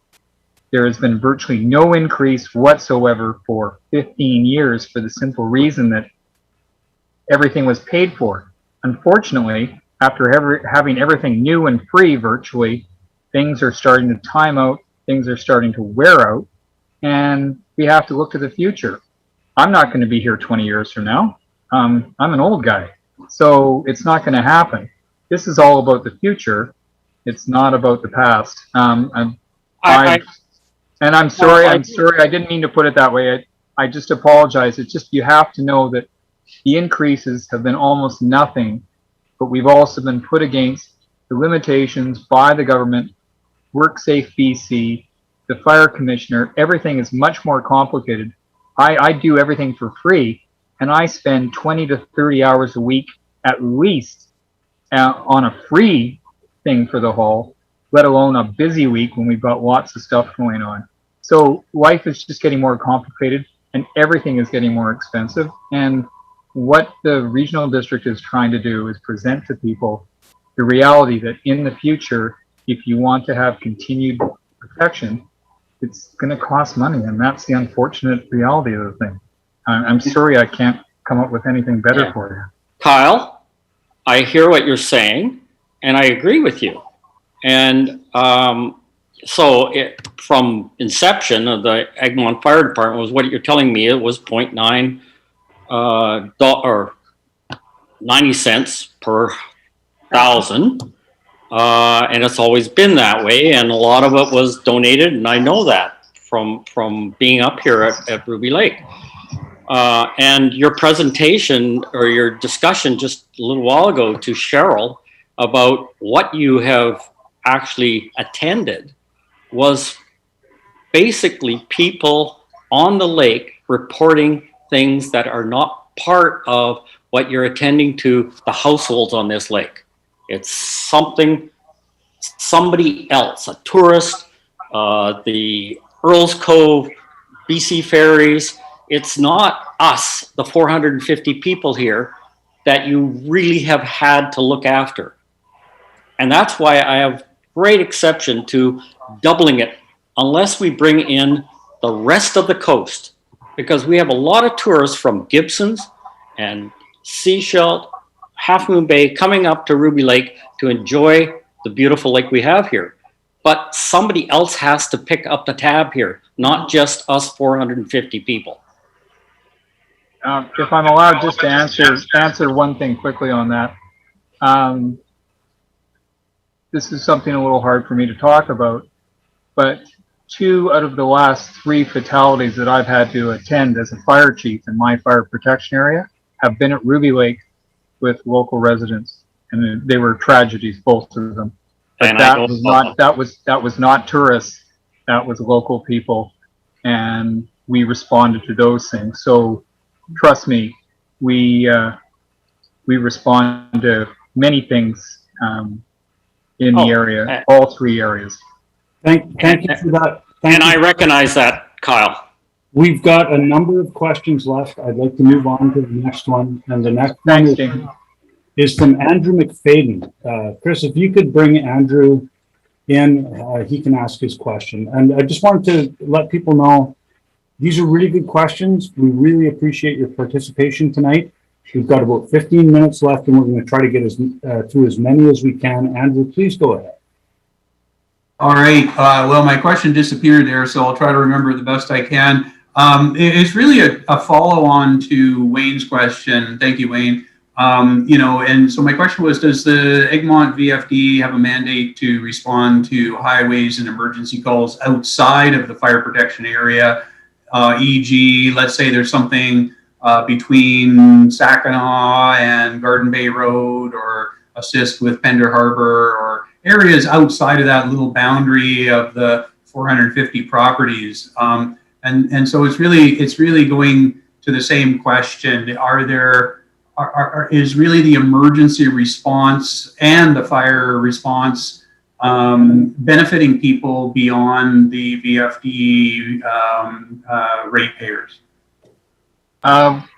Speaker 8: There has been virtually no increase whatsoever for 15 years for the simple reason that everything was paid for. Unfortunately, after having everything new and free virtually, things are starting to time out, things are starting to wear out, and we have to look to the future. I'm not going to be here 20 years from now. I'm an old guy, so it's not going to happen. This is all about the future. It's not about the past. And I'm sorry, I didn't mean to put it that way. I just apologize. It's just, you have to know that the increases have been almost nothing, but we've also been put against the limitations by the government, WorkSafe BC, the fire commissioner. Everything is much more complicated. I do everything for free, and I spend 20 to 30 hours a week at least on a free thing for the hall, let alone a busy week when we've got lots of stuff going on. So life is just getting more complicated and everything is getting more expensive. And what the regional district is trying to do is present to people the reality that in the future, if you want to have continued protection, it's going to cost money. And that's the unfortunate reality of the thing. I'm sorry I can't come up with anything better for you.
Speaker 10: Kyle, I hear what you're saying, and I agree with you. And from inception of the Egmont Fire Department was what you're telling me, it was 0.9 or 90 cents per thousand. And it's always been that way. And a lot of it was donated. And I know that from being up here at Ruby Lake. And your presentation or your discussion just a little while ago to Cheryl about what you have actually attended was basically people on the lake reporting things that are not part of what you're attending to the households on this lake. It's somebody else, a tourist, the Earls Cove, BC Ferries. It's not us, the 450 people here, that you really have had to look after. And that's why I have great exception to doubling it unless we bring in the rest of the coast, because we have a lot of tourists from Gibsons and Seashell, Half Moon Bay coming up to Ruby Lake to enjoy the beautiful lake we have here. But somebody else has to pick up the tab here, not just us 450 people.
Speaker 8: If I'm allowed just to answer one thing quickly on that. This is something a little hard for me to talk about, but 2 out of the last 3 fatalities that I've had to attend as a fire chief in my fire protection area have been at Ruby Lake with local residents, and they were tragedies, both of them. But that was not tourists, that was local people, and we responded to those things. So trust me, we respond to many things in the area, all 3 areas.
Speaker 1: Thank you for that.
Speaker 10: I recognize that, Kyle.
Speaker 1: We've got a number of questions left. I'd like to move on to the next one. And the next one is from Andrew McFadden. Chris, if you could bring Andrew in, he can ask his question. And I just wanted to let people know, these are really good questions. We really appreciate your participation tonight. We've got about 15 minutes left, and we're going to try to get through as many as we can. Andrew, please go ahead.
Speaker 11: All right. Well, my question disappeared there, so I'll try to remember the best I can. It's really a follow-on to Wayne's question. Thank you, Wayne. And so my question was, does the Egmont VFD have a mandate to respond to highways and emergency calls outside of the fire protection area? E.g., let's say there's something between Saginaw and Garden Bay Road, or assist with Pender Harbor, or areas outside of that little boundary of the 450 properties. And so it's really going to the same question. Is really the emergency response and the fire response benefiting people beyond the VFD ratepayers?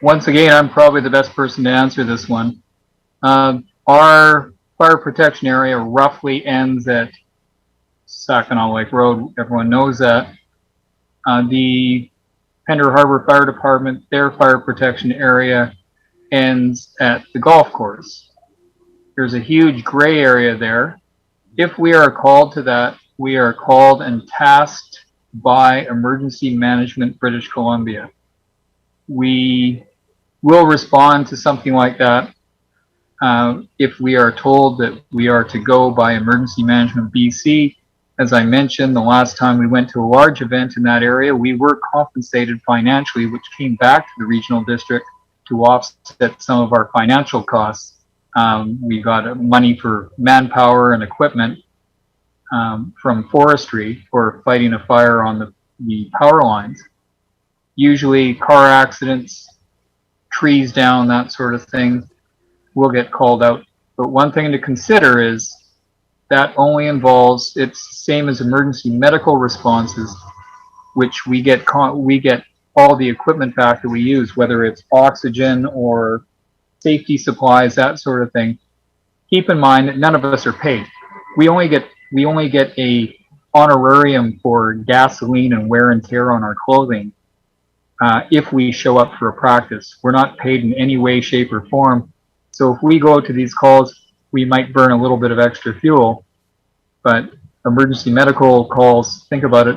Speaker 8: Once again, I'm probably the best person to answer this one. Our fire protection area roughly ends at Saginaw Lake Road. Everyone knows that. The Pender Harbor Fire Department, their fire protection area ends at the golf course. There's a huge gray area there. If we are called to that, we are called and tasked by Emergency Management British Columbia. We will respond to something like that if we are told that we are to go by Emergency Management BC. As I mentioned, the last time we went to a large event in that area, we were compensated financially, which came back to the regional district to offset some of our financial costs. We got money for manpower and equipment from forestry for fighting a fire on the power lines. Usually car accidents, trees down, that sort of thing, will get called out. But one thing to consider is that only involves, it's the same as emergency medical responses, which we get all the equipment back that we use, whether it's oxygen or safety supplies, that sort of thing. Keep in mind that none of us are paid. We only get a honorarium for gasoline and wear and tear on our clothing if we show up for a practice. We're not paid in any way, shape, or form. So if we go to these calls, we might burn a little bit of extra fuel, but emergency medical calls, think about it,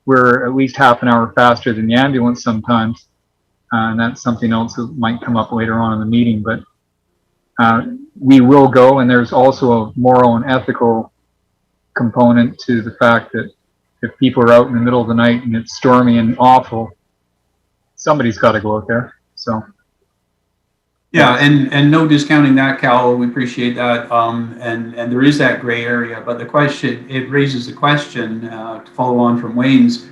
Speaker 8: we're at least half an hour faster than the ambulance sometimes. And that's something else that might come up later on in the meeting, but we will go, and there's also a moral and ethical component to the fact that if people are out in the middle of the night and it's stormy and awful, somebody's got to go out there. So.
Speaker 11: Yeah, and no discounting that, Cal. We appreciate that. And there is that gray area, but it raises the question to follow on from Wayne's.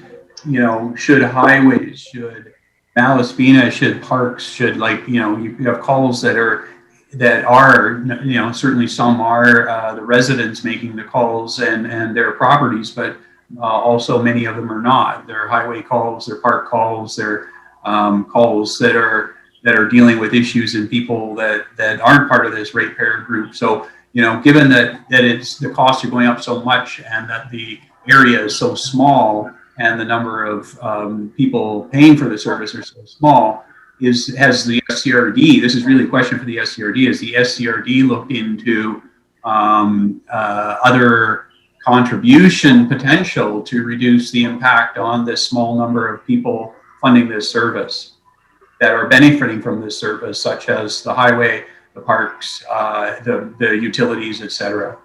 Speaker 11: Should highways, should Malaspina, should parks, should you have calls that are certainly some are the residents making the calls and their properties, but also many of them are not. They're highway calls, they're park calls, they're calls that are dealing with issues and people that aren't part of this ratepayer group. So, given that the costs are going up so much and that the area is so small and the number of people paying for the service are so small, has the SCRD, this is really a question for the SCRD, has the SCRD looked into other contribution potential to reduce the impact on this small number of people funding this service that are benefiting from this service, such as the highway, the parks, the utilities, etc.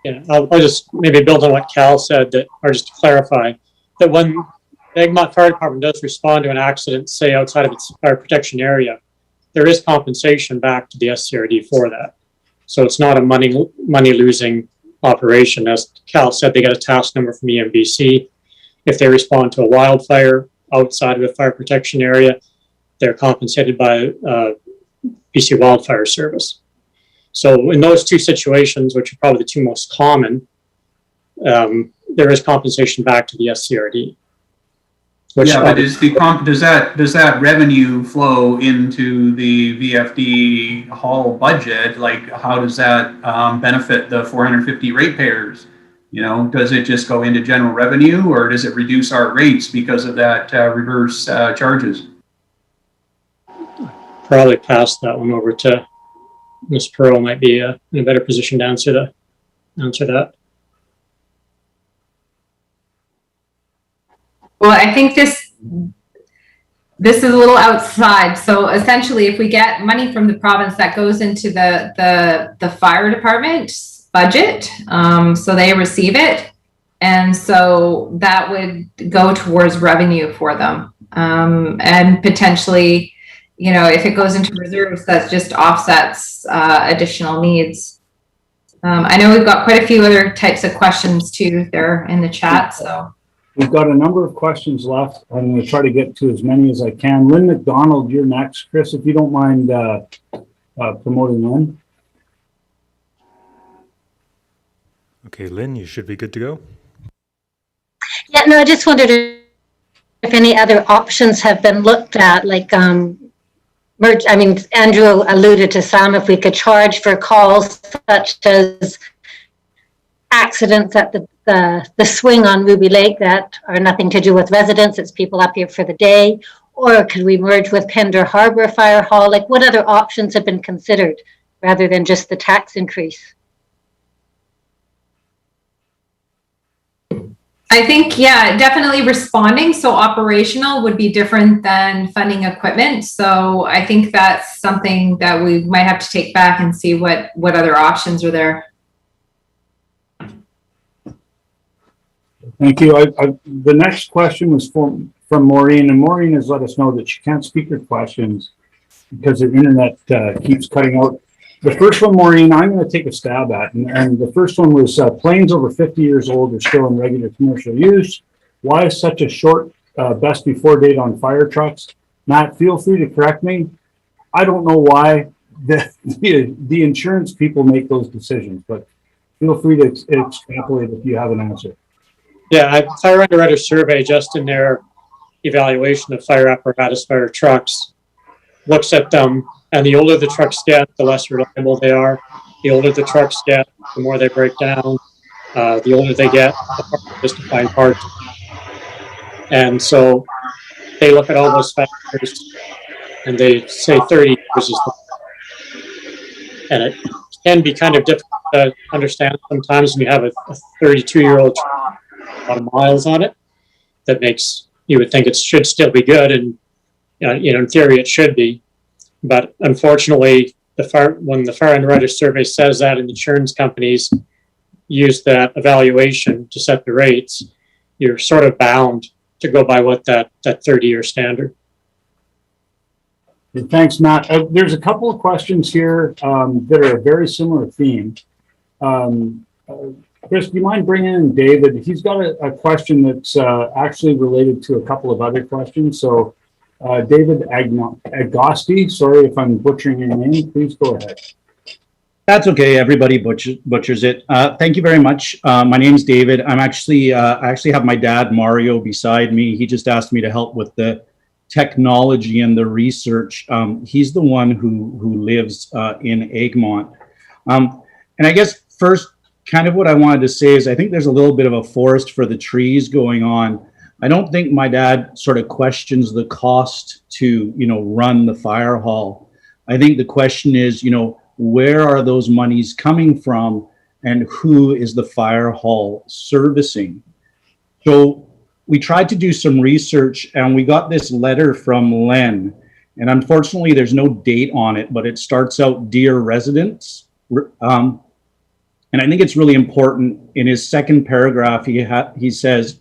Speaker 3: Yeah, I'll just maybe build on what Cal said, or just to clarify, that when the Egmont Fire Department does respond to an accident, say outside of its fire protection area, there is compensation back to the SCRD for that. So it's not a money losing operation. As Cal said, they get a task number from EMBC. If they respond to a wildfire outside of the fire protection area, they're compensated by BC Wildfire Service. So in those two situations, which are probably the two most common, there is compensation back to the SCRD. But
Speaker 11: does that revenue flow into the VFD hall budget? Like, how does that benefit the 450 ratepayers? Does it just go into general revenue, or does it reduce our rates because of that reverse charges?
Speaker 3: Probably pass that one over to Ms. Pearl. Might be in a better position to answer that. answer that.
Speaker 4: Well, I think this is a little outside. So essentially, if we get money from the province, that goes into the fire department's budget, so they receive it, and so that would go towards revenue for them, and potentially, you know, if it goes into reserves, that just offsets additional needs. I know we've got quite a few other types of questions too there in the chat, so.
Speaker 1: We've got a number of questions left. I'm going to try to get to as many as I can. Lynn McDonald, you're next. Chris, if you don't mind promoting Lynn.
Speaker 6: Okay, Lynn, you should be good to go.
Speaker 12: Yeah, no, I just wondered if any other options have been looked at, like merge. I mean, Andrew alluded to some, if we could charge for calls such as accidents at the swing on Ruby Lake that are nothing to do with residents, it's people up here for the day, or could we merge with Pender Harbor Fire Hall? Like, what other options have been considered rather than just the tax increase?
Speaker 4: I think, yeah, definitely responding. So operational would be different than funding equipment. So I think that's something that we might have to take back and see what other options are there.
Speaker 1: Thank you. The next question was from Maureen, and Maureen has let us know that she can't speak her questions because her internet keeps cutting out. The first one, Maureen, I'm going to take a stab at, and the first one was planes over 50 years old are still in regular commercial use. Why is such a short best before date on fire trucks? Matt, feel free to correct me. I don't know why the insurance people make those decisions, but feel free to extrapolate if you have an answer.
Speaker 3: Yeah, Fire Underwriter Survey, just in their evaluation of fire apparatus, fire trucks, looks at them, and the older the trucks get, the less reliable they are. The older the trucks get, the more they break down. The older they get, the harder it is to find parts. And so they look at all those factors, and they say 30 years is the. And it can be kind of difficult to understand sometimes when you have a 32-year-old truck, a lot of miles on it, that makes you would think it should still be good, and in theory it should be, but unfortunately when the Fire Underwriter Survey says that, and insurance companies use that evaluation to set the rates, you're sort of bound to go by what that 30-year standard.
Speaker 1: Thanks, Matt. There's a couple of questions here that are a very similar theme. Chris, do you mind bringing in David? He's got a question that's actually related to a couple of other questions. So David Agosti, sorry if I'm butchering your name, please go ahead.
Speaker 13: That's okay. Everybody butchers it. Thank you very much. My name's David. I actually have my dad, Mario, beside me. He just asked me to help with the technology and the research. He's the one who lives in Egmont. And I guess first, kind of what I wanted to say is I think there's a little bit of a forest for the trees going on. I don't think my dad sort of questions the cost to, run the fire hall. I think the question is, where are those monies coming from and who is the fire hall servicing? So we tried to do some research and we got this letter from Len, and unfortunately there's no date on it, but it starts out, "Dear residents." And I think it's really important. In his second paragraph, he says,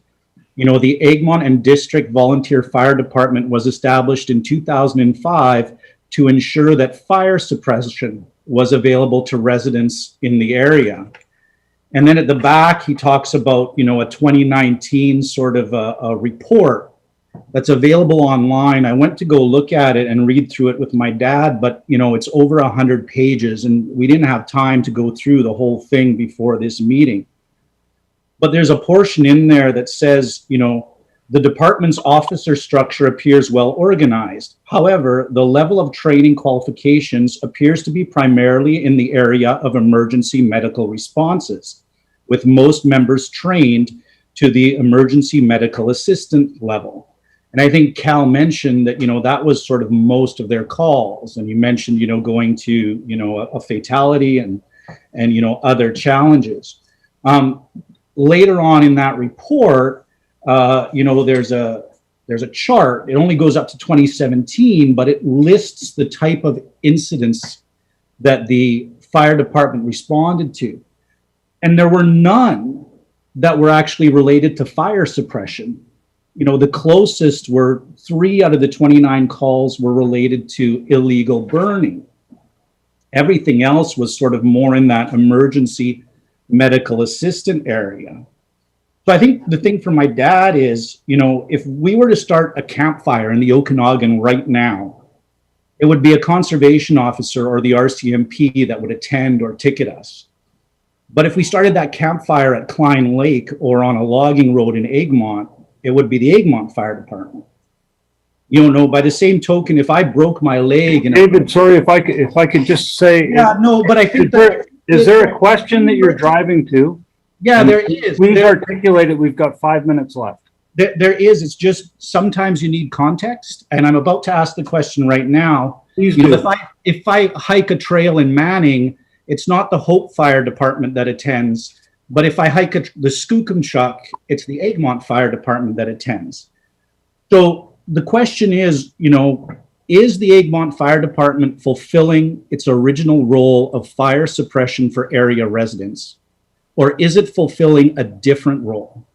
Speaker 13: the Egmont and District Volunteer Fire Department was established in 2005 to ensure that fire suppression was available to residents in the area. And then at the back, he talks about, a 2019 sort of a report that's available online. I went to go look at it and read through it with my dad, but it's over 100 pages and we didn't have time to go through the whole thing before this meeting. But there's a portion in there that says, the department's officer structure appears well organized. However, the level of training qualifications appears to be primarily in the area of emergency medical responses, with most members trained to the emergency medical assistant level. And I think Cal mentioned that, that was sort of most of their calls. And you mentioned, going to, a fatality and other challenges. Later on in that report, there's a chart. It only goes up to 2017, but it lists the type of incidents that the fire department responded to. And there were none that were actually related to fire suppression. The closest were 3 out of the 29 calls were related to illegal burning. Everything else was sort of more in that emergency medical assistant area. So I think the thing for my dad is, if we were to start a campfire in the Okanagan right now, it would be a conservation officer or the RCMP that would attend or ticket us. But if we started that campfire at Klein Lake or on a logging road in Egmont, it would be the Egmont Fire Department. By the same token, if I broke my leg and
Speaker 1: David, sorry, if I could just say,
Speaker 13: but I think
Speaker 1: is there a question that you're driving to?
Speaker 13: Yeah, there is.
Speaker 1: Please articulate it. We've got 5 minutes left.
Speaker 13: There is. It's just sometimes you need context, and I'm about to ask the question right now.
Speaker 1: Please do.
Speaker 13: If I hike a trail in Manning, it's not the Hope Fire Department that attends, but if I hike the Skookumchuck, it's the Egmont Fire Department that attends. So the question is, is the Egmont Fire Department fulfilling its original role of fire suppression for area residents, or is it fulfilling a different role?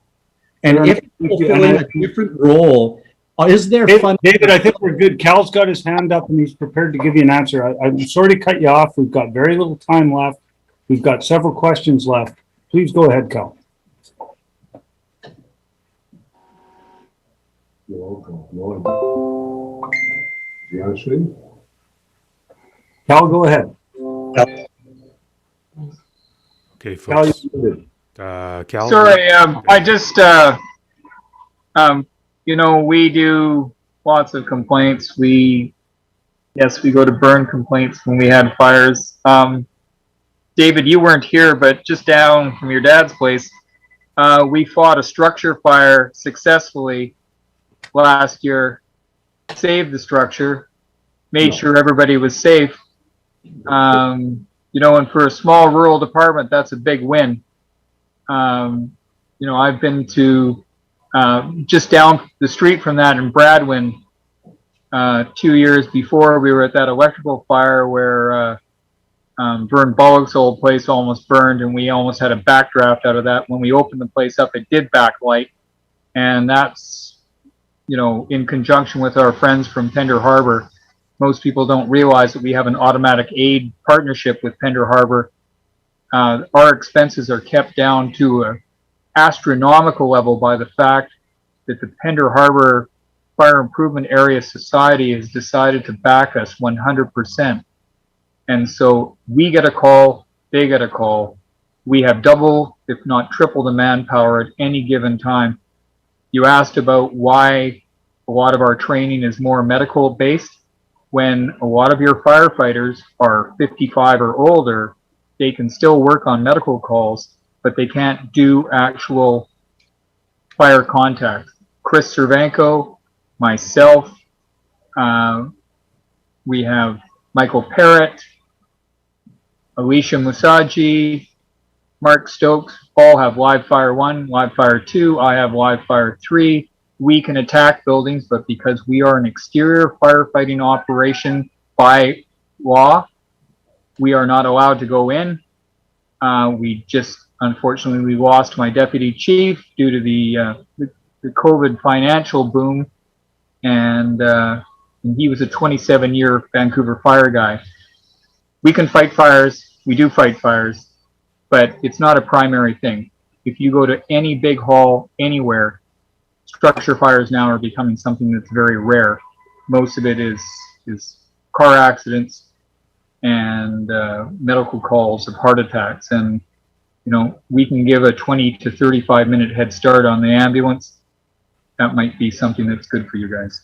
Speaker 13: And if it's fulfilling a different role, is there
Speaker 1: David, I think we're good. Cal's got his hand up and he's prepared to give you an answer. I'm sorry to cut you off. We've got very little time left. We've got several questions left. Please go ahead, Cal. Cal, go ahead.
Speaker 6: Okay, folks. Cal?
Speaker 8: Sorry, I just, we do lots of complaints. We go to burn complaints when we had fires. David, you weren't here, but just down from your dad's place, we fought a structure fire successfully last year, saved the structure, made sure everybody was safe. And for a small rural department, that's a big win. I've been to just down the street from that in Bradwin 2 years before. We were at that electrical fire where Vern Bullock's old place almost burned, and we almost had a backdraft out of that. When we opened the place up, it did backlight, and that's in conjunction with our friends from Pender Harbor. Most people don't realize that we have an automatic aid partnership with Pender Harbor. Our expenses are kept down to an astronomical level by the fact that the Pender Harbor Fire Improvement Area Society has decided to back us 100%. And so we get a call, they get a call. We have double, if not triple, the manpower at any given time. You asked about why a lot of our training is more medical based. When a lot of your firefighters are 55 or older, they can still work on medical calls, but they can't do actual fire contact. Chris Cervenko, myself, we have Michael Parrott, Alicia Musaji, Mark Stokes, all have Live Fire 1, Live Fire 2, I have Live Fire 3. We can attack buildings, but because we are an exterior firefighting operation by law, we are not allowed to go in. Unfortunately, we lost my deputy chief due to the COVID financial boom, and he was a 27-year Vancouver fire guy. We can fight fires. We do fight fires, but it's not a primary thing. If you go to any big hall anywhere, structure fires now are becoming something that's very rare. Most of it is car accidents and medical calls of heart attacks. And, we can give a 20 to 35 minute head start on the ambulance. That might be something that's good for you guys.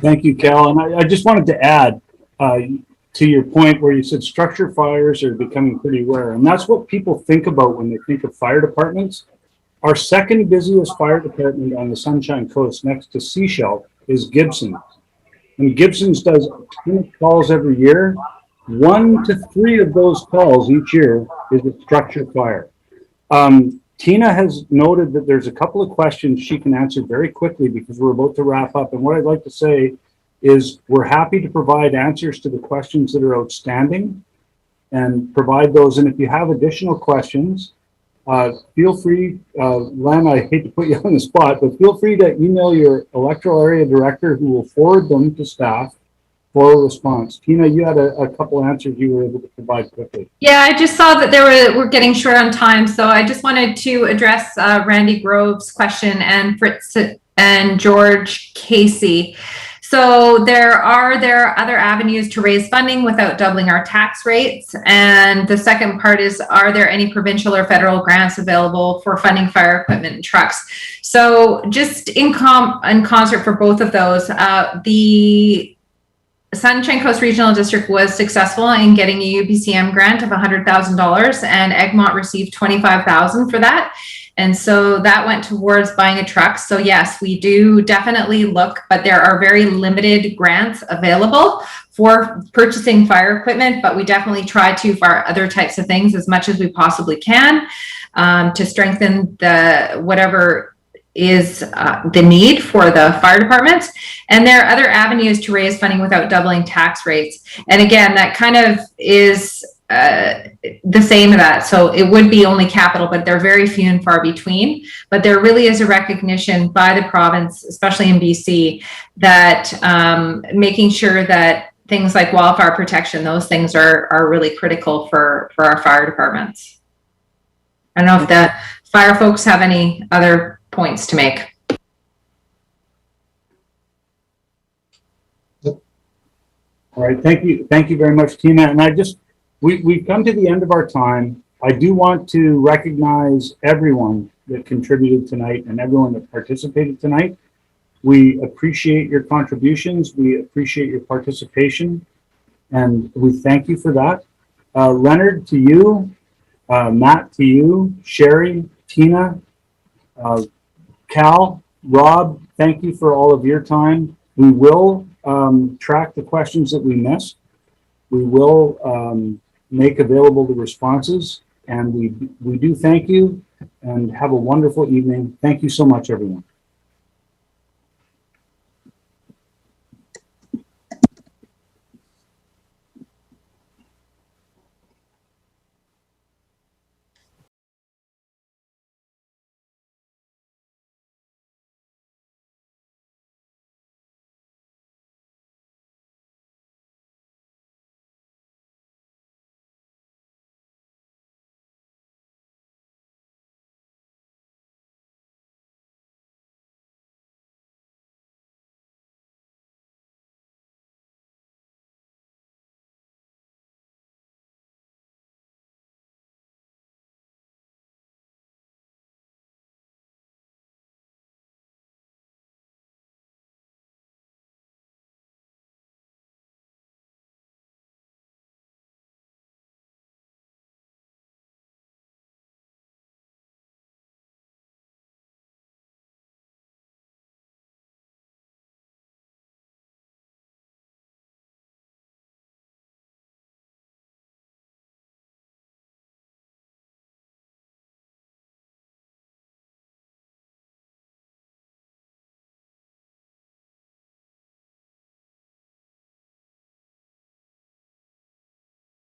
Speaker 1: Thank you, Cal. And I just wanted to add to your point where you said structure fires are becoming pretty rare. And that's what people think about when they think of fire departments. Our second busiest fire department on the Sunshine Coast next to Seashell is Gibson's. And Gibson's does a ton of calls every year. 1 to 3 of those calls each year is a structure fire. Tina has noted that there's a couple of questions she can answer very quickly because we're about to wrap up. And what I'd like to say is we're happy to provide answers to the questions that are outstanding and provide those. And if you have additional questions, feel free, Len, I hate to put you on the spot, but feel free to email your electoral area director who will forward them to staff for a response. Tina, you had a couple answers you were able to provide quickly.
Speaker 4: Yeah, I just saw that we're getting short on time, so I just wanted to address Randy Grove's question and Fritz and George Casey. So there are other avenues to raise funding without doubling our tax rates? And the second part is, are there any provincial or federal grants available for funding fire equipment and trucks? So just in concert for both of those, the Sunshine Coast Regional District was successful in getting a UBCM grant of $100,000, and Egmont received $25,000 for that. And so that went towards buying a truck. So yes, we do definitely look, but there are very limited grants available for purchasing fire equipment, but we definitely try to for other types of things as much as we possibly can to strengthen the whatever is the need for the fire departments. And there are other avenues to raise funding without doubling tax rates. And again, that kind of is the same of that. So it would be only capital, but they're very few and far between. But there really is a recognition by the province, especially in BC, that making sure that things like wildfire protection, those things are really critical for our fire departments. I don't know if the fire folks have any other points to make.
Speaker 1: All right, thank you very much, Tina. And we've come to the end of our time. I do want to recognize everyone that contributed tonight and everyone that participated tonight. We appreciate your contributions. We appreciate your participation, and we thank you for that. Leonard, to you, Matt, to you, Sherry, Tina, Cal, Rob, thank you for all of your time. We will track the questions that we missed. We will make available the responses, and we do thank you, and have a wonderful evening. Thank you so much, everyone.